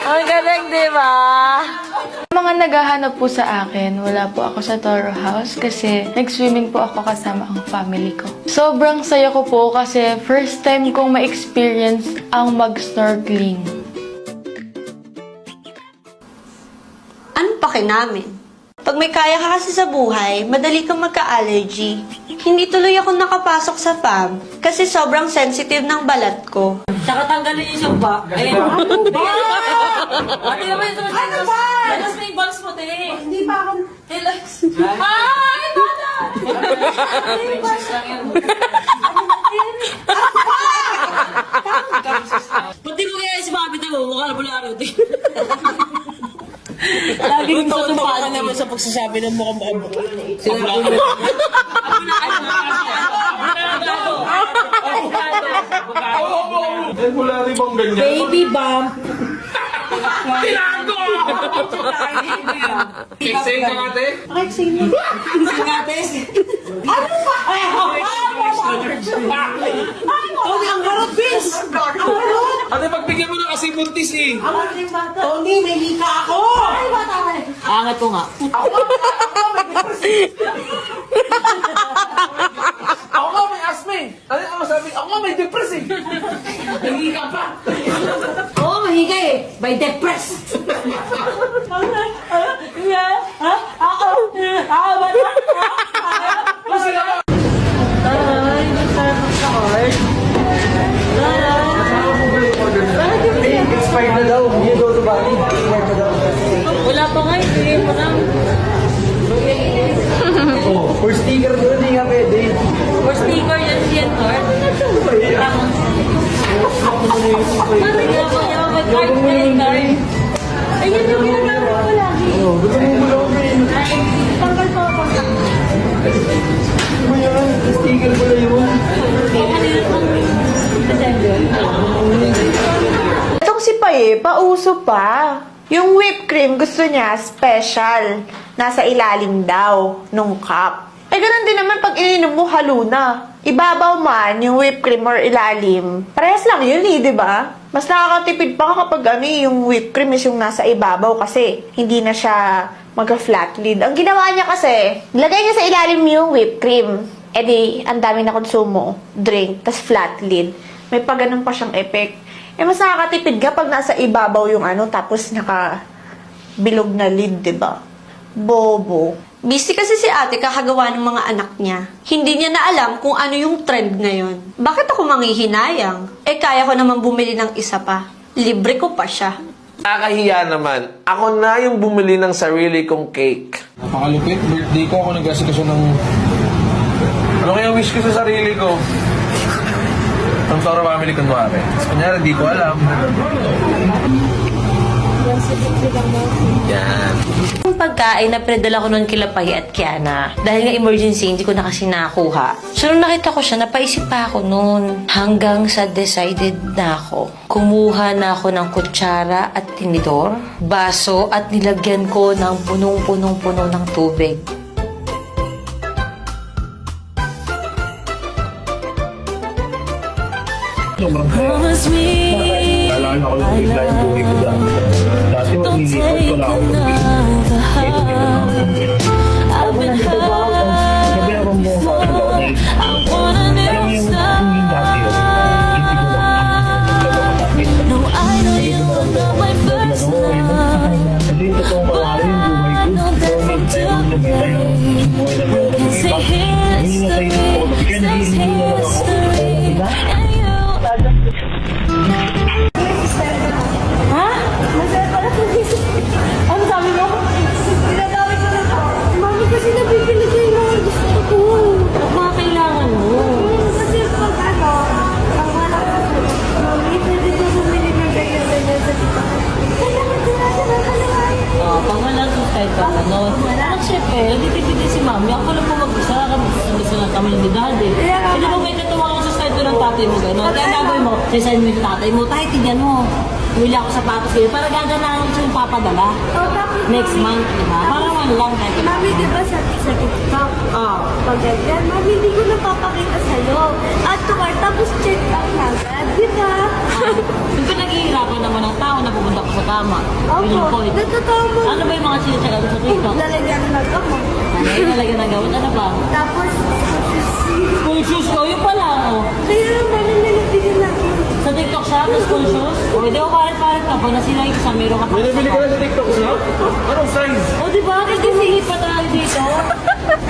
Ang galing, di ba? Mga naghahanap po sa akin, wala po ako sa Toro House kasi nag-swimming po ako kasama ang family ko. Sobrang saya ko po kasi first time kong ma-experience ang mag-snorkeling. Ano pake namin? Pag may kaya ka kasi sa buhay, madali kang magka-allergy. Hindi tuloy ako nakapasok sa pub kasi sobrang sensitive ng balat ko. Tsaka tanggalin yung sumpa. Ayun. Ano ba? Ate naman yung sumpa. Ano ba? Alas may box mo, te. Hindi pa ako. Relax. Ay! Bata! Pati mo kaya si Bobby tayo, mukha na pala araw, te. Lagi kong tutumpa ka naman sa pagsasabi ng mukhang buka. Sinabi mo. Wala rin bang ganyan? Baby bump. Tinago! Explain ka ate? Ano ba? Ay, Tony, ang harap, bis! Ate, pagbigyan mo na kasi buntis eh. Tony, may hika ako! Ay, bata ka eh. Angat ko nga. Ako nga may asthma eh. Ano ang masabi? Ako nga may depress eh. Hindi ka pa. Oo, mahiga eh. By depress. Expired na daw. You go to Bali. Expired na daw. Wala pa nga, ibigay mo lang. Oh, for sticker doon, hindi nga pwede. For sticker yan siya, Thor. Card mo yung card. Ayun yung ginagawa ko lagi. Oh, gusto mo mo lang yun. Ay, tanggal pa ako. Ano mo yan? Sticker pala yun. Kanina pang December. Itong si Paye, pauso pa. Yung whipped cream, gusto niya special. Nasa ilalim daw nung cup. Eh, ganun din naman pag ininom mo, halo na. Ibabaw man yung whipped cream or ilalim. Parehas lang yun eh, di ba? Mas nakakatipid pa kapag ano, yung whipped cream is yung nasa ibabaw kasi hindi na siya mag-flat lid. Ang ginawa niya kasi, lagay niya sa ilalim yung whipped cream. Eh di, ang dami na konsumo, drink, tas flat lid. May pa ganun pa siyang effect. Eh, mas nakakatipid kapag nasa ibabaw yung ano, tapos naka-bilog na lid, di ba? Bobo. Busy kasi si ate kakagawa ng mga anak niya. Hindi niya na alam kung ano yung trend ngayon. Bakit ako manghihinayang? Eh kaya ko naman bumili ng isa pa. Libre ko pa siya. Nakakahiya naman. Ako na yung bumili ng sarili kong cake. Napakalupit. Birthday ko ako nag-asikaso ng... Ano kaya wish ko sa sarili ko? Ang Toro family kunwari. Kunyari, di ko alam. Yan. Yung pagkain na pinadala ko noon kila Pahi at Kiana, dahil nga emergency, hindi ko na kasi nakuha. So, nung nakita ko siya, napaisip pa ako noon. Hanggang sa decided na ako. Kumuha na ako ng kutsara at tinidor, baso at nilagyan ko ng punong-punong-puno ng tubig. Naalala ko lang bigla yung buhay ko dati. Dati maglilipot ko na ako ng Ako lang ito ba ako? Sabi ako mo ako dahil alam mo yung hindi dati yun. Hindi ko lang kasi ito kong malari yung buhay ko. So, nagtayo na may tayo. Buhay na meron ng iba. Hindi na tayo ko. Kaya hindi na lang ako. Diba? Ano sabi mo? Sinasabi ko na Mami, kasi nabibili ko yung mga gusto ko. Mga kailangan mo. Kasi pag ano, ang anak ko, Mami, pwede ko bumili ng ganyan-ganyan sa tita ko. Kailangan ko natin ang kalahay. Pag wala sa kahit pa ano. At syempre, hindi pipili si Mami. Ako lang po mag-isa. Gusto na kami ng daddy. Hindi mo may katuwa ko sa side ko ng tatay mo gano'n. Kaya gagawin mo, resign mo yung tatay mo. Tayo, tignan mo. Bumili ako sapatos kayo para gaganahan ko yung papadala. Next month, diba? Parang one lang. Mami, di ba sa TikTok? Pag ganyan, Mami, hindi ko napapakita sa'yo. At tukar, tapos check out na agad, di ba? Yung Tama. Yun yung Opo, point. natutulog. Ano ba yung mga sinasagado sa TikTok? Lalagyan ng gamot. Ano yung nalagyan ng gamot? Ano ba? Tapos, School shoes ko, yun pala oh. kaya lang namin nilabigyan namin. Sa TikTok siya, tapos school shoes. O, di ba palit-palit ka? Pag nasila yung isa, meron ka pa. Binibili ka na sa TikTok na? Anong size? O, di ba? Kasi sige pa tayo dito.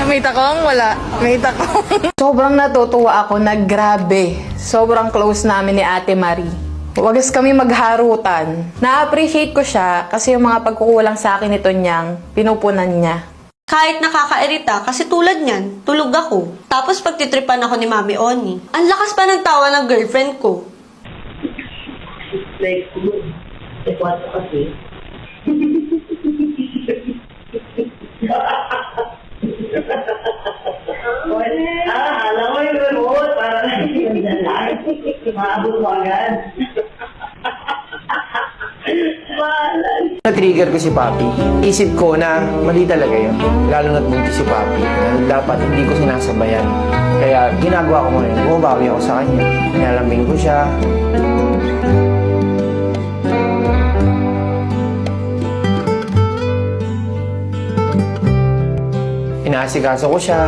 May takong? Wala. May takong. Sobrang natutuwa ako na grabe. Sobrang close namin ni Ate Marie. Wagas kami magharutan. Na-appreciate ko siya kasi yung mga pagkukulang sa akin nito niyang pinupunan niya. Kahit nakakairita, kasi tulad niyan, tulog ako. Tapos pagtitripan ako ni Mami Oni. Ang lakas pa ng tawa ng girlfriend ko. Like, sekwato kasi. Alam mo yung remote, para yung dalag. Maabot mo agad. Mahalan. Na-trigger ko si Papi. Isip ko na mali talaga yun. Lalo na't buntis si Papi. Na dapat hindi ko sinasabayan. Kaya ginagawa ko ngayon, bumabawi ako sa kanya. Nilalambing ko siya. Inaasikaso ko siya.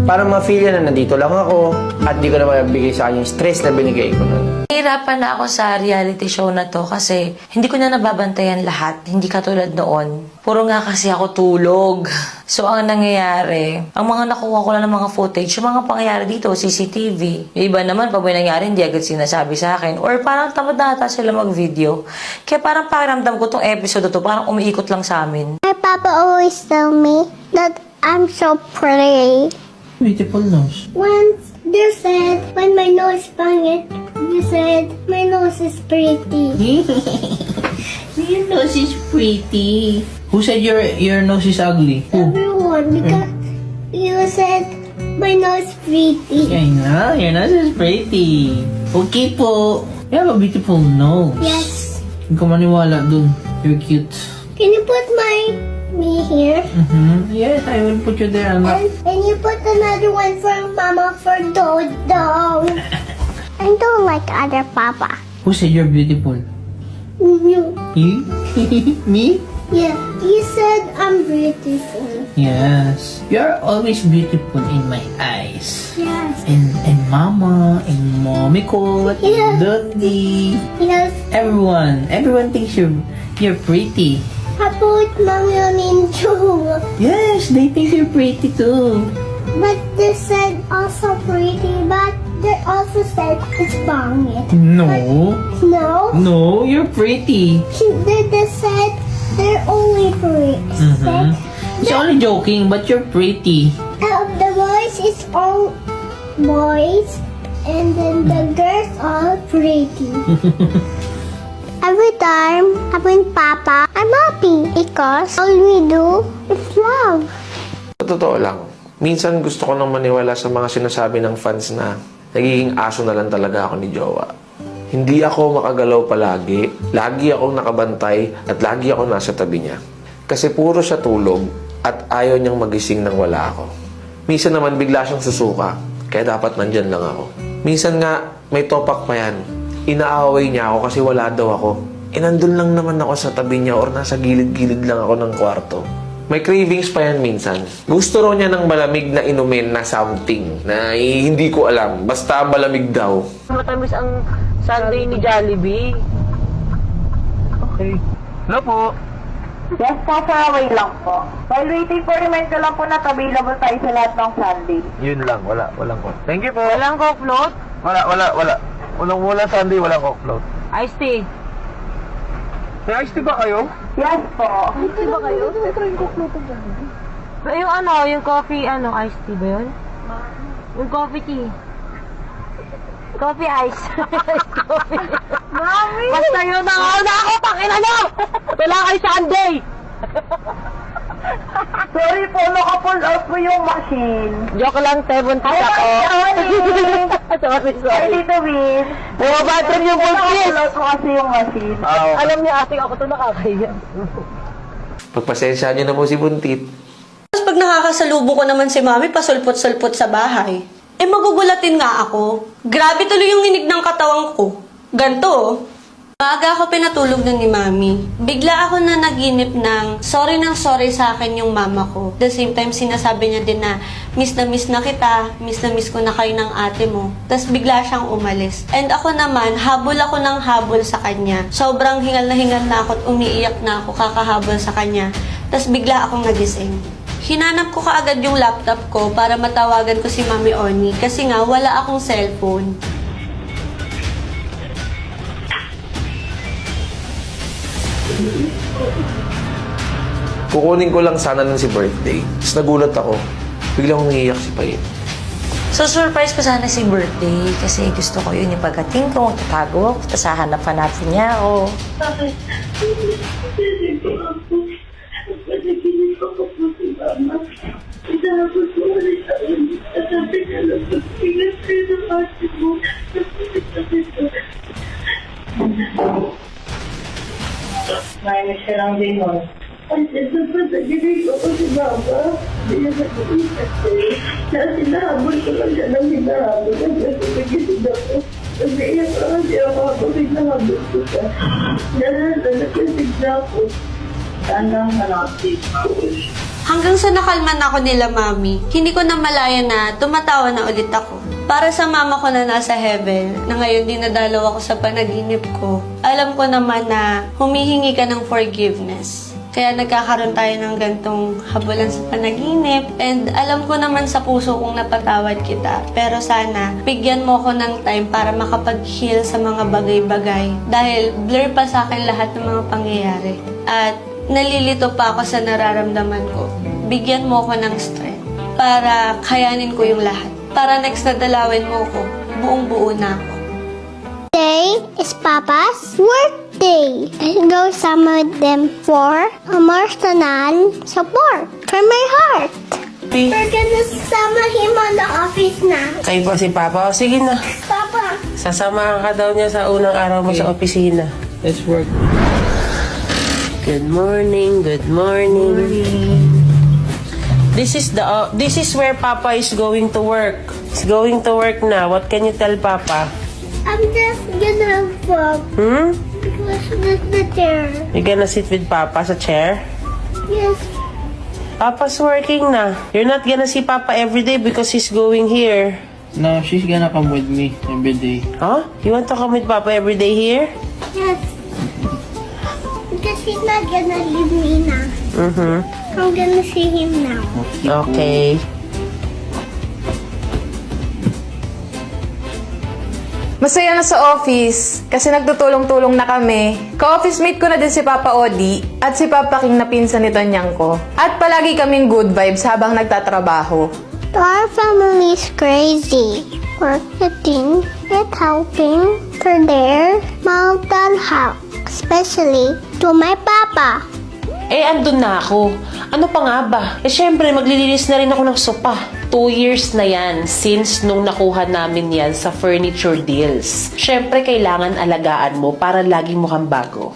Para ma-feel niya na nandito lang ako at di ko na mabigay sa kanya yung stress na binigay ko nun. Nahirapan na ako sa reality show na to kasi hindi ko na nababantayan lahat. Hindi katulad noon. Puro nga kasi ako tulog. So, ang nangyayari, ang mga nakuha ko lang ng mga footage, yung mga pangyayari dito, CCTV. Yung iba naman, pag may nangyari, hindi agad sinasabi sa akin. Or parang tamad na ata sila mag-video. Kaya parang pakiramdam ko tong episode na to, parang umiikot lang sa amin. My papa always tell me that I'm so pretty. Beautiful nose. Once they said, when my nose pangit, you said, my nose is pretty. Your nose is pretty. Who said your nose is ugly? Everyone, because you said, my nose pretty. I know, your nose is pretty. Okay po. You have a beautiful nose. Yes. Hindi ko maniwala dun. You're cute. Can you put me here? Yes, I will put you there. And you put another one for Mama for Dodo. I don't like other Papa. Who said you're beautiful? You. You? Me? Yeah, you said I'm beautiful. Yes. You're always beautiful in my eyes. Yes. And Mama, and Mommy ko, Yeah. and Dundee. Yes. Everyone thinks you're pretty. How about Mommy and Joe? Yes, they think you're pretty too. But they said also pretty, but they also said it's pangit. No. No? No, you're pretty. They said they're only pretty. Said, It's only joking, but you're pretty. the boys is all boys, and then the girls are pretty. Every time I'm with Papa, I'm happy because all we do is love. Sa totoo lang, minsan gusto ko nang maniwala sa mga sinasabi ng fans na nagiging aso na lang talaga ako ni Jowa. Hindi ako makagalaw palagi, lagi akong nakabantay at lagi ako nasa tabi niya. Kasi puro siya tulog at ayaw niyang magising nang wala ako. Minsan naman bigla siyang susuka, kaya dapat nandyan lang ako. Minsan nga, may topak pa yan. Inaaway niya ako kasi wala daw ako. Nandun lang naman ako sa tabi niya or nasa gilid-gilid lang ako ng kwarto. May cravings pa yan minsan. Gusto raw niya ng malamig na inumin na something na hindi ko alam. Basta malamig daw. Matamis ang Sunday ni Jollibee. Okay. Hello po. Yes po, wait lang po. While waiting for remind ko lang po na available tayo sa lahat ng Sunday. Yun lang, walang ko. Thank you po. Walang coke float? Walang Sunday, walang coke float. Iced tea. May iced tea ba kayo? Yes po. Yung yung coffee, iced tea ba yun? Yung coffee tea. Coffee ice. Iced coffee. Mami! Basta yun na ako, pakina nyo! Wala kay Sunday! Sorry po, naka-pull out po yung machine. Joke lang, 70 ako. Sorry, Tito Win. Bumabad rin yung buntis! Naka-pull out po kasi yung machine. Alam niya ate, ako to nakakaya. Pagpasensya niyo na po si Buntit. Tapos pag nakakasalubong ko naman si mami, pasulpot-sulpot sa bahay. Eh, magugulatin nga ako. Grabe tuloy yung inig ng katawang ko. Ganto, oh. Maaga ako pinatulog na ni mami. Bigla ako na naginip ng sorry sa akin yung mama ko. The same time, sinasabi niya din na miss na kita, miss ko na kayo ng ate mo. Tapos bigla siyang umalis. And ako naman, habol ako ng habol sa kanya. Sobrang hingal na ako at umiiyak na ako kakahabol sa kanya. Tapos bigla akong nagising. Hinanap ko kaagad yung laptop ko para matawagan ko si Mami Oni kasi nga wala akong cellphone. Kukunin ko lang sana nun si birthday. Tapos nagulat ako. Biglang umiiyak si Payin. So, surprise ko sana si birthday kasi gusto ko yun yung pagdating ko, tatago ako, tapos hahanap-hanapin niya ako. May siya lang din nun. Ay, sinasaginig ako si Mama. Hindi niya nag-iisip ko eh. Kaya sinahabol ko lang siya ng hinahabol. Kaya nagigisig ako. Kasi iyak ka kasi ako ako hinahabol ko siya. Dahil nagisig na ako. Hanggang malapit. Hanggang sa nakalman ako nila, Mami, hindi ko na malaya na tumatawa na ulit ako. Para sa mama ko na nasa heaven, na ngayon dinadalaw ako sa panaginip ko, alam ko naman na humihingi ka ng forgiveness. Kaya nagkakaroon tayo ng gantong habulan sa panaginip. And alam ko naman sa puso kong napatawad kita. Pero sana, bigyan mo ko ng time para makapag-heal sa mga bagay-bagay. Dahil blur pa sa akin lahat ng mga pangyayari. At nalilito pa ako sa nararamdaman ko. Bigyan mo ko ng strength para kayanin ko yung lahat. Para next na dalawin mo ko, buong-buo na ako. Today is Papa's birthday. I go somewhere with them for emotional support from my heart. We're gonna sama him on the office na. Kayo po si Papa. O, sige na. Papa. Sasamahan ka daw niya sa unang araw mo sa opisina. Let's work. Good morning. Good morning. This is where Papa is going to work. He's going to work na. What can you tell Papa? I'm just gonna walk because that's the chair. You gonna sit with Papa sa chair? Yes. Papa's working na. You're not gonna see Papa every day because he's going here. No, she's gonna come with me every day. Huh? You want to come with Papa every day here? Yes. Because he's not gonna leave me now. I'm gonna see him now. Okay. Masaya na sa office kasi nagtutulong-tulong na kami. Ka-office mate ko na din si Papa Odi at si Papa King na pinsan ni Tonyang ko. At palagi kaming good vibes habang nagtatrabaho. Our family is crazy. We're eating and helping for their mental health, especially to my Papa. Eh, andun na ako. Ano pa nga ba? Eh, syempre, maglilinis na rin ako ng sopa. 2 years na yan since nung nakuha namin yan sa furniture deals. Syempre, kailangan alagaan mo para lagi mo kang bago.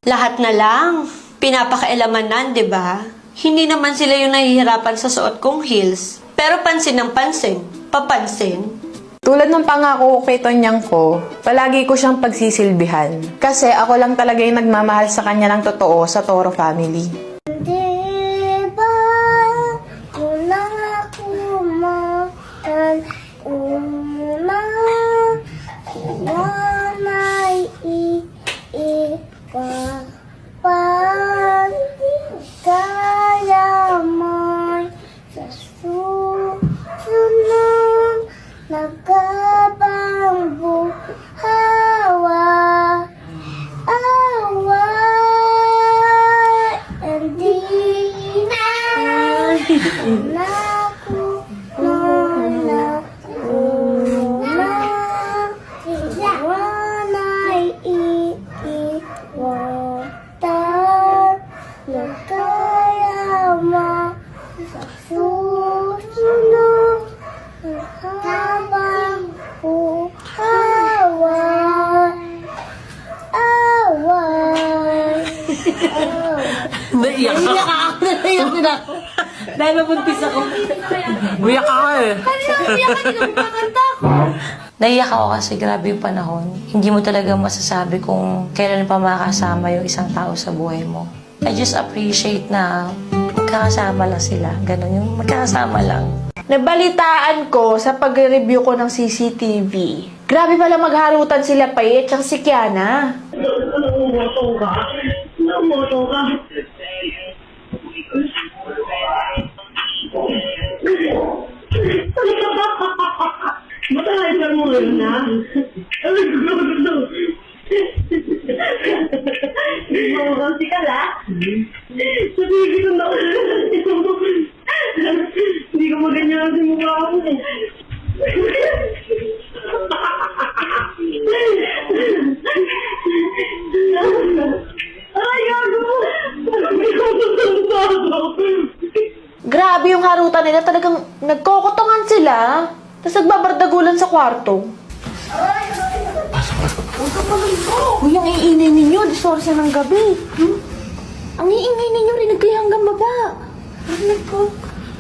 Lahat na lang. Pinapakailaman di ba? Hindi naman sila yung nahihirapan sa suot kong heels. Pero pansin ng pansin. Papansin. Tulad ng pangako ko kay Tonyang ko, palagi ko siyang pagsisilbihan. Kasi ako lang talaga yung nagmamahal sa kanya ng totoo sa Toro family. Diba, wala ako mahal, wana'y iiwapan, kaya mo'y sa susunod, nagkabang buhawa, hindi na ako nuna wana'y iiwatan na kaya mo sa susunod habang Dahil mabuntis ako. Buyak ka eh. Naiyak ako kasi grabe yung panahon. Hindi mo talaga masasabi kung kailan pa makakasama yung isang tao sa buhay mo. I just appreciate na magkakasama lang sila. Ganon, yung magkakasama lang. Nabalitaan ko sa pag-review ko ng CCTV. Grabe pala magharutan sila Paye at si Kiana. Namoto ka? Namoto ka? Matahay ka mo na? Ay, gulo. Gulo ka la? Sabihin ko na hindi ko maganyan sa mukha ko eh. Ay, gago! Grabe yung harutan nila. Talagang nagkokotongan sila. Tapos nagbabardagulan sa kwarto. Uy, ang iingay ninyo. Disorsa ng gabi. Ang iingay ninyo. Rinig kayo hanggang baba. Rinig ko.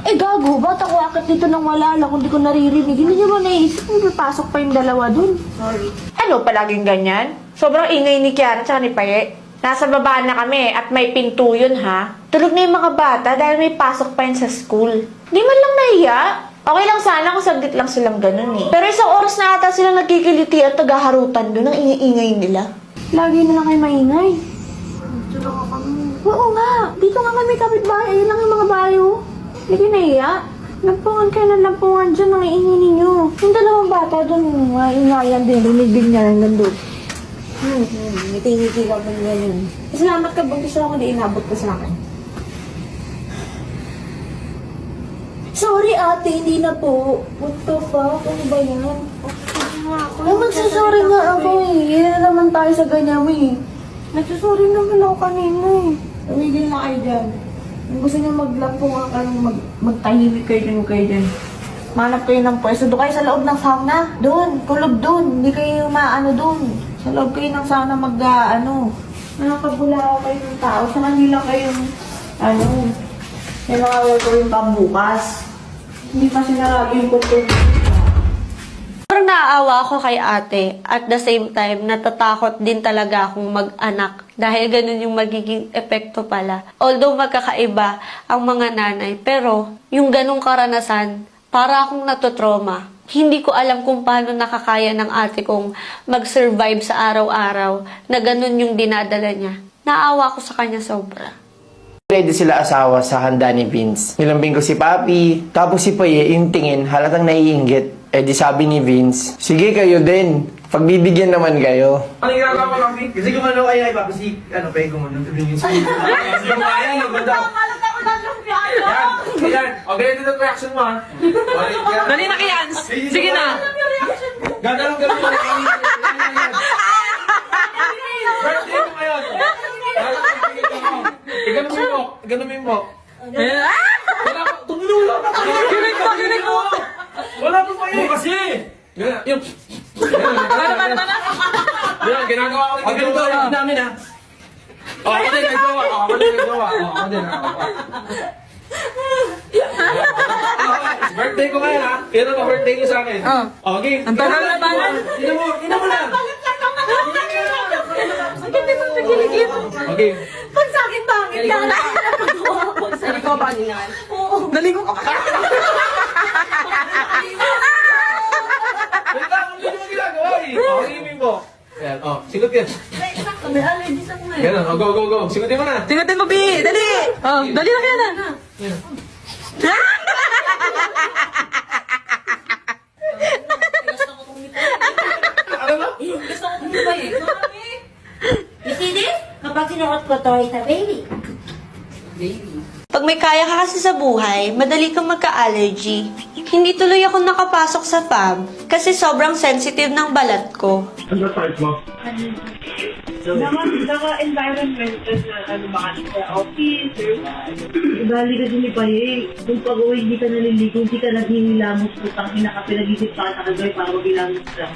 Eh, gago. Ba't ako akit dito nang wala lang kung di ko naririnig? Hindi nyo ba naisip kung papasok pa yung dalawa dun? Sorry. Ano, palaging ganyan? Sobrang ingay ni Kiara tsaka ni Paye. Nasa baba na kami at may pinto yun, ha? Tulog na yung mga bata dahil may pasok pa yun sa school. Di man lang nahiya. Okay lang sana kung saglit lang silang ganun eh. Pero isang oras na ata silang nagkikiliti at tagaharutan doon ang ingay-ingay nila. Lagi na lang kayo maingay. Oo nga. Dito nga kami kapitbahay. Ayun lang yung mga bayo. Hindi kayo nahiya. Lampungan kayo ng lampungan dyan. Ang iingay ninyo. Yung dalawang bata doon. Ingayan din. Rinig din niya hanggang doon. Ngiti-ngiti ka pa ganyan. Salamat ka. Buntis ako. Hindi inabot ka sa akin. Sorry ate, hindi na po. What the fuck? Ano ba yan? Ay, magsasorry nga ako eh. Yan na naman tayo sa ganyan eh. Nagsasorry naman ako kanina eh. Tumigil na kayo dyan. Kung gusto nyo maglampong nga kayo, magtahimik kayo dyan, Manap kayo ng pwesto. Doon kayo sa loob ng sauna. Doon, kulob doon. Hindi kayo maano doon. Sa loob kayo ng sauna nakakabula kayo ng tao. Sa kanila kayong, yung mga gagawin pambukas. Hindi pa sinabi yung kultur. Parang naaawa ako kay ate. At the same time, natatakot din talaga akong mag-anak. Dahil ganun yung magiging epekto pala. Although magkakaiba ang mga nanay. Pero yung ganung karanasan, para akong natotrauma. Hindi ko alam kung paano nakakaya ng ate kong mag-survive sa araw-araw na ganun yung dinadala niya. Naawa ko sa kanya sobra. Ready sila asawa sa handa ni Vince. Nilambing ko si Papi. Tapos si Paye, yung tingin, halatang naiinggit. Eh di sabi ni Vince, sige kayo din. Pagbibigyan naman kayo. Ano yung ginagawa mo kami? Kasi gumano kaya Papi si, Paye gumano. Yung kaya, maganda. Yan. O, ganyan din ang reaction mo, ha? Dali na kay Ans. Sige na. Ganda lang gawin mo. Birthday ko ngayon. Ganun mo yung mo. Wala pa. Tumulong lang. Kinig mo. Wala pa kayo. Kasi. Ganun. Yung. Yan, ginagawa ko rin. Ganito lang namin, ha? O, ako din, nagsawa. Ako din. Birthday ko ngayon, ha? Kailan ba birthday ko sa akin? Okay. Ang tagal na ba? Tingnan mo lang. Okay. Pag sa akin, bakit ka na? Dali ko ba niyan? Dali ko. Wait lang, hindi mo ginagawa eh. Hangin mo. Ayan, sigot yan. May allergies ako ngayon. Ganun, go. Sigutin mo na. Tingatin mo, Bi. Dali. Dali na kaya na. Ano ba? Gusto ko kumubay eh. You see this? Kapag sinuot ko to, it's a baby. Pag may kaya ka kasi sa buhay, madali kang magka-allergy. Hindi tuloy ako nakapasok sa pub kasi sobrang sensitive ng balat ko. Ano type mo? Naka-environment na baka sa office or bali ka din ni Paye. Kung pag-uwi hindi ka naliligo, hindi ka naghihilamos, putang ina ka pinag-isip pa sa kagawin para maghilamos ka.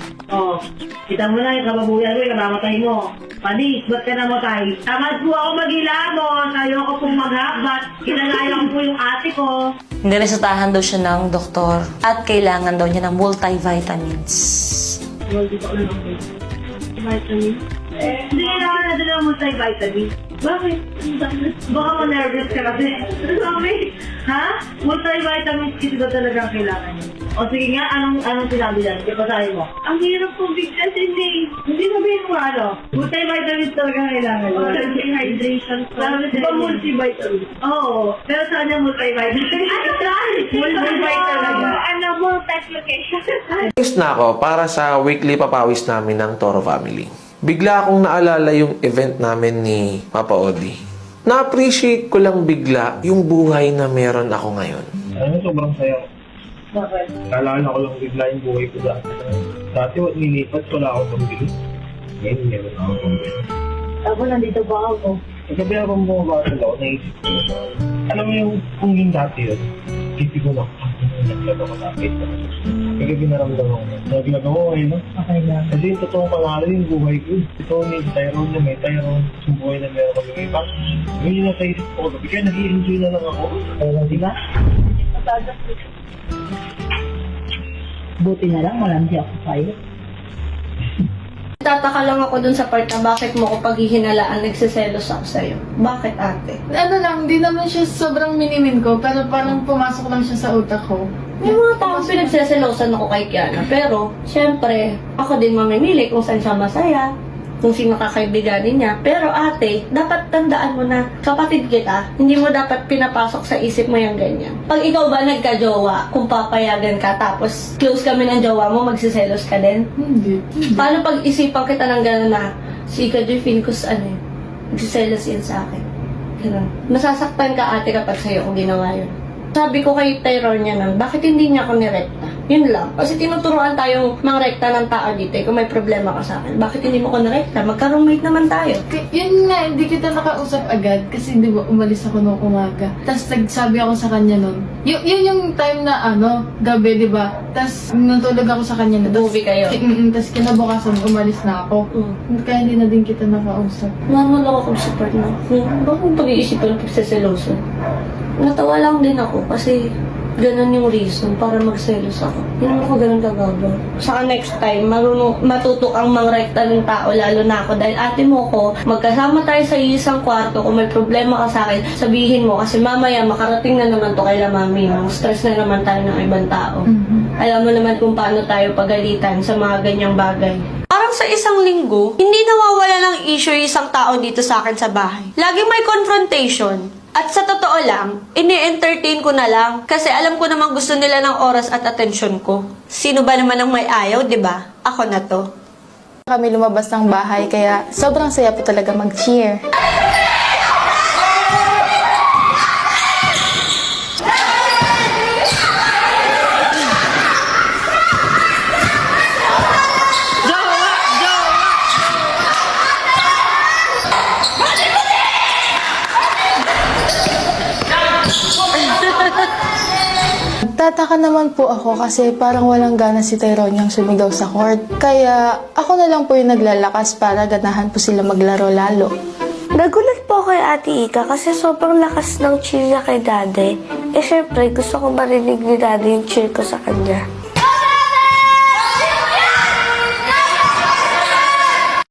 Kita mo na yung kababuyan mo, kamamatay mo. Panis, ba't ka namatay? Tamad po ako maghilamos, ayoko pong maghabat. Kinalaya ko po yung ate ko. Niresetahan daw siya ng doktor at kailangan daw niya ng multivitamins. Vitamin. Hindi kailangan na dala mo sa vitamin. Bakit? Baka ma-nervous ka kasi. Sabi, ha? Multivitamins kasi ba talaga ang kailangan niyo? O sige nga, anong sinabi yan? Ipasahin mo. Ang hirap po biglas, hindi sabihin mo ano. Multivitamins talaga ang kailangan niyo. Hydration. Di ba multivitamin? Oo. Pero saan yung multivitamins? Multivitamin talaga. Multiplication. Ayos na ako para sa weekly papawis namin ng Toro Family. Bigla akong naalala yung event namin ni Papa Odi. Na-appreciate ko lang bigla yung buhay na meron ako ngayon. Ano, sobrang saya. Bakit? Naalala ko lang bigla yung buhay ko dati. Dati, nilipat, wala akong pambili. Ngayon, meron akong pambili. Ako, nandito ba ako? Sabi ako bumabasal ako, naisip ko. Alam mo yung kung yung dati yun, isip ko na, naglaro ko lapit. Kaya binaramdaman ko. Naglaro ko ngayon, no? Okay lang. Kasi yung totoong pangalan yung buhay ko. Ito may Tyrone na may Tyrone. Yung buhay na meron kami may back. Ngayon yung nasa isip ko, kaya nag-i-enjoy na lang ako. Kaya lang, di ba? Buti na lang, malandi ako sa'yo. Tataka lang ako dun sa part na bakit mo ko paghihinalaan nagsiselos ako sa'yo. Bakit ate? Ano lang, di naman siya sobrang minimin ko, pero parang pumasok lang siya sa utak ko. May mga taong pinagseselosan ako kay Kiana. Pero, syempre, ako din mamimili kung saan siya masaya, kung sino kakaibiganin niya. Pero ate, dapat tandaan mo na kapatid kita, hindi mo dapat pinapasok sa isip mo yung ganyan. Pag ikaw ba nagka-jowa, kung papayagan ka, tapos close kami ng jowa mo, magsiselos ka din? Hindi. Paano pag isipan kita ng gano'n na si Ika Joy Fincus, magsiselos yan sa akin? Ganun. Masasaktan ka ate kapag sa'yo ko ginawa yun. Sabi ko kay Tyrone niya nun, bakit hindi niya ako nirekta? Yun lang. Kasi tinuturuan tayong mangrekta ng tao dito. Kung may problema ka sa akin, bakit hindi mo ko nirekta? Magka-roommate naman tayo. Yun nga, hindi kita nakausap agad kasi di ba umalis ako nung umaga. Tapos nagsabi ako sa kanya nun. Yun yung time na gabi, di ba? Tapos natulog ako sa kanya na. Movie kayo. Tapos kinabukasan umalis na ako. Kaya hindi na din kita nakausap. Normal ako support na. Bakit mong pag-iisipan pagsaseloso? Natawa lang din ako kasi ganun yung reason para magselos ako. Hindi naman ako ganun kagagawa. Saka next time, matuto kang mangrekta ng tao, lalo na ako. Dahil ate mo ko, magkasama tayo sa isang kwarto, kung may problema ka sa akin, sabihin mo. Kasi mamaya, makarating na naman to kay la mami. Stress na naman tayo ng ibang tao. Alam mo naman kung paano tayo pagalitan sa mga ganyang bagay. Parang sa isang linggo, hindi nawawala ng issue yung isang tao dito sa akin sa bahay. Laging may confrontation. At sa totoo lang, ini-entertain ko na lang kasi alam ko naman gusto nila ng oras at atensyon ko. Sino ba naman ang may ayaw, di ba? Ako na to. Kami lumabas ng bahay kaya sobrang saya po talaga mag-cheer. Tataka naman po ako kasi parang walang gana si Tyrone yung sumigaw sa court. Kaya ako na lang po yung naglalakas para ganahan po sila maglaro lalo. Nagulat po kay Ate Ika kasi sobrang lakas ng cheer niya kay Daddy. Syempre, gusto ko marinig ni Daddy yung cheer ko sa kanya.